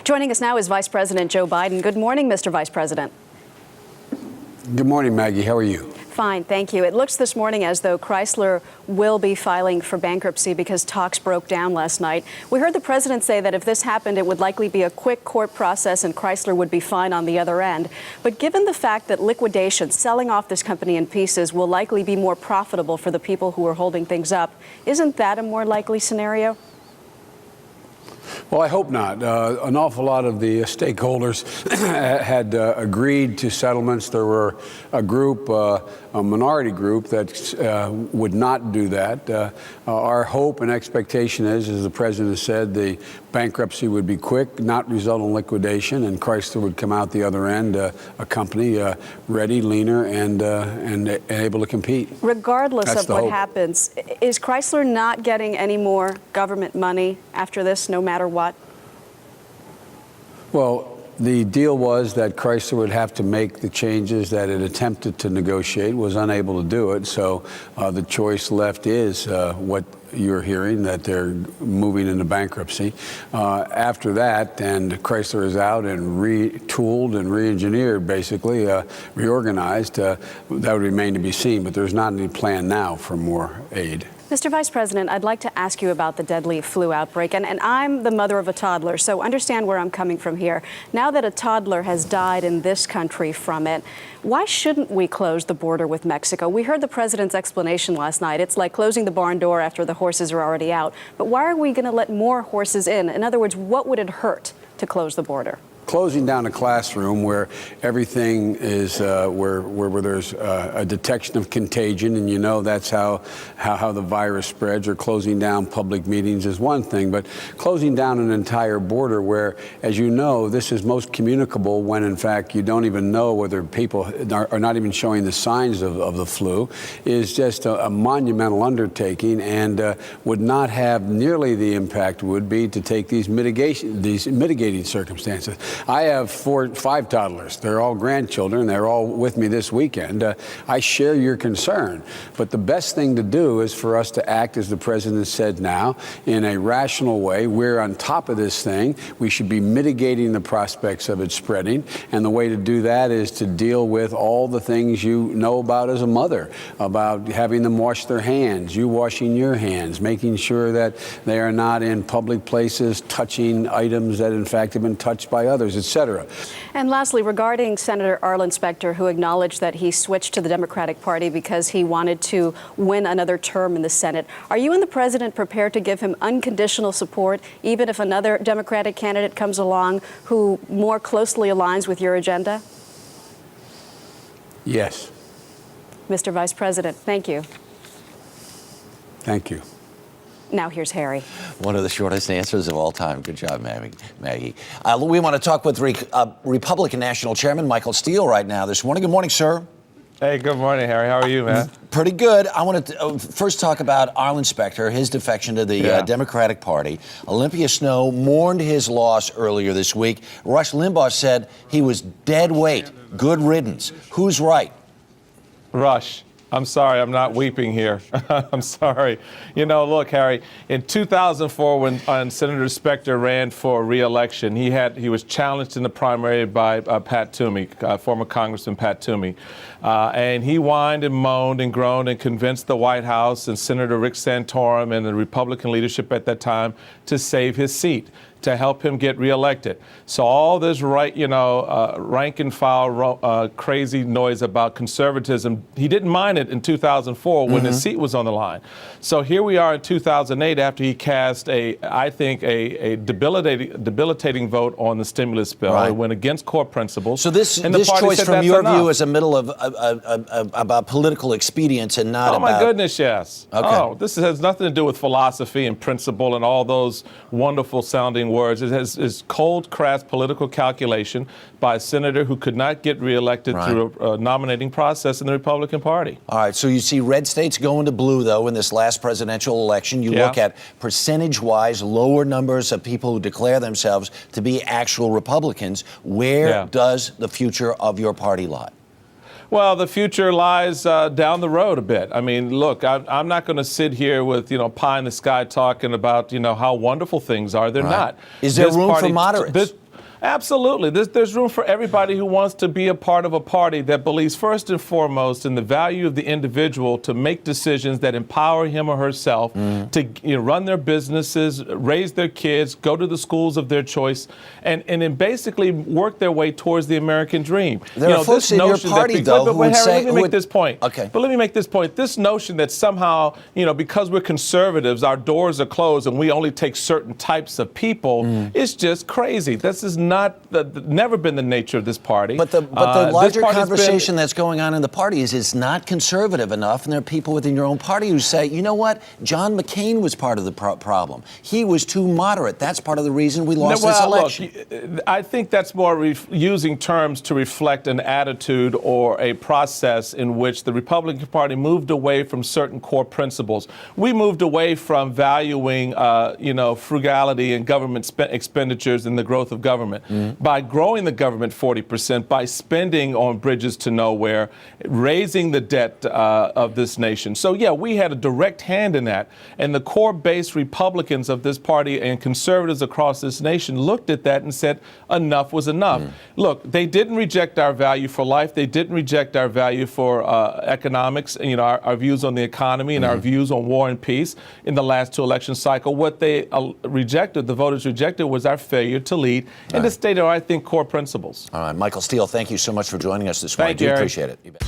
Joining us now is Vice President Joe Biden. Good morning, Mr. Vice President. Good morning, Maggie. How are you? Fine, thank you. It looks this morning as though Chrysler will be filing for bankruptcy because talks broke down last night. We heard the president say that if this happened, it would likely be a quick court process and Chrysler would be fine on the other end. But given the fact that liquidation, selling off this company in pieces, will likely be more profitable for the people who are holding things up, isn't that a more likely scenario? Well, I hope not. An awful lot of the stakeholders had agreed to settlements. There were a group, a minority group, that would not do that. Our hope and expectation is, as the president has said, the bankruptcy would be quick, not result in liquidation, and Chrysler would come out the other end, a company ready, leaner, and able to compete. Regardless That's of what hope. happens, is Chrysler not getting any more government money after this, no matter what? Well, the deal was that Chrysler would have to make the changes that it attempted to negotiate, was unable to do it. So the choice left is what you're hearing, that they're moving into bankruptcy. After that, and Chrysler is out and retooled and re-engineered, basically, reorganized, that would remain to be seen. But there's not any plan now for more aid. Mr. Vice President, I'd like to ask you about the deadly flu outbreak. And I'm the mother of a toddler, so understand where I'm coming from here. Now that a toddler has died in this country from it, why shouldn't we close the border with Mexico? We heard the president's explanation last night. It's like closing the barn door after the horses are already out. But why are we going to let more horses in? In other words, what would it hurt to close the border? Closing down a classroom where everything is where there's a detection of contagion, and you know that's how the virus spreads, or closing down public meetings is one thing, but closing down an entire border where, as you know, this is most communicable when in fact you don't even know whether people are not even showing the signs of the flu, is just a monumental undertaking, and would not have nearly the impact would be to take these mitigating circumstances. I have 5 toddlers. They're all grandchildren. They're all with me this weekend. I share your concern. But the best thing to do is for us to act, as the president said now, in a rational way. We're on top of this thing. We should be mitigating the prospects of it spreading. And the way to do that is to deal with all the things you know about as a mother, about having them wash their hands, you washing your hands, making sure that they are not in public places touching items that in fact have been touched by others, etc. And lastly, regarding Senator Arlen Specter, who acknowledged that he switched to the Democratic Party because he wanted to win another term in the Senate, are you and the president prepared to give him unconditional support, even if another Democratic candidate comes along who more closely aligns with your agenda? Yes. Mr. Vice President, thank you. Thank you. Now here's Harry. One of the shortest answers of all time. Good job, Maggie. We want to talk with Republican National Chairman Michael Steele right now this morning. Good morning, sir. Hey, good morning, Harry. How are you, man? Pretty good. I want to first talk about Arlen Specter, his defection to the Democratic Party. Olympia Snowe mourned his loss earlier this week. Rush Limbaugh said he was dead weight. Good riddance. Who's right? Rush. I'm sorry, I'm not weeping here. I'm sorry. You know, look, Harry, in 2004, when Senator Specter ran for re-election, he was challenged in the primary by Pat Toomey, former Congressman Pat Toomey. And he whined and moaned and groaned and convinced the White House and Senator Rick Santorum and the Republican leadership at that time to save his seat, to help him get reelected. So all this rank and file crazy noise about conservatism, he didn't mind it in 2004 when his seat was on the line. So here we are in 2008 after he cast I think a debilitating vote on the stimulus bill. Right. It went against core principles. So this choice from your view is a middle of about political expedience and not about... Oh, my goodness, yes. Okay. Oh, this has nothing to do with philosophy and principle and all those wonderful sounding words. It is cold, crass political calculation by a senator who could not get reelected through a nominating process in the Republican Party. All right, so you see red states going to blue, though, in this last presidential election. You look at percentage-wise lower numbers of people who declare themselves to be actual Republicans. Where does the future of your party lie? Well, the future lies down the road a bit. I mean, look, I'm not going to sit here with, pie in the sky talking about, how wonderful things are. They're not. Is there room for moderates? Absolutely. There's room for everybody who wants to be a part of a party that believes first and foremost in the value of the individual to make decisions that empower him or herself to run their businesses, raise their kids, go to the schools of their choice, and then basically work their way towards the American dream. There are folks in your party, though, who would say... Let me make this point. Okay. But let me make this point. This notion that somehow, because we're conservatives, our doors are closed and we only take certain types of people is just crazy. This is never been the nature of this party. But the larger conversation that's going on in the party is it's not conservative enough, and there are people within your own party who say, you know what, John McCain was part of the problem. He was too moderate. That's part of the reason we lost this election. Look, I think that's more using terms to reflect an attitude or a process in which the Republican Party moved away from certain core principles. We moved away from valuing, frugality and government expenditures and the growth of government. By growing the government 40%, by spending on bridges to nowhere, raising the debt of this nation. So, yeah, we had a direct hand in that. And the core-based Republicans of this party and conservatives across this nation looked at that and said, enough was enough. Look, they didn't reject our value for life. They didn't reject our value for economics, our views on the economy and our views on war and peace in the last two election cycle. What they rejected, the voters rejected, was our failure to lead and to state our, I think, core principles. All right, Michael Steele, thank you so much for joining us this morning. Thank you, I do Eric. appreciate it. You bet.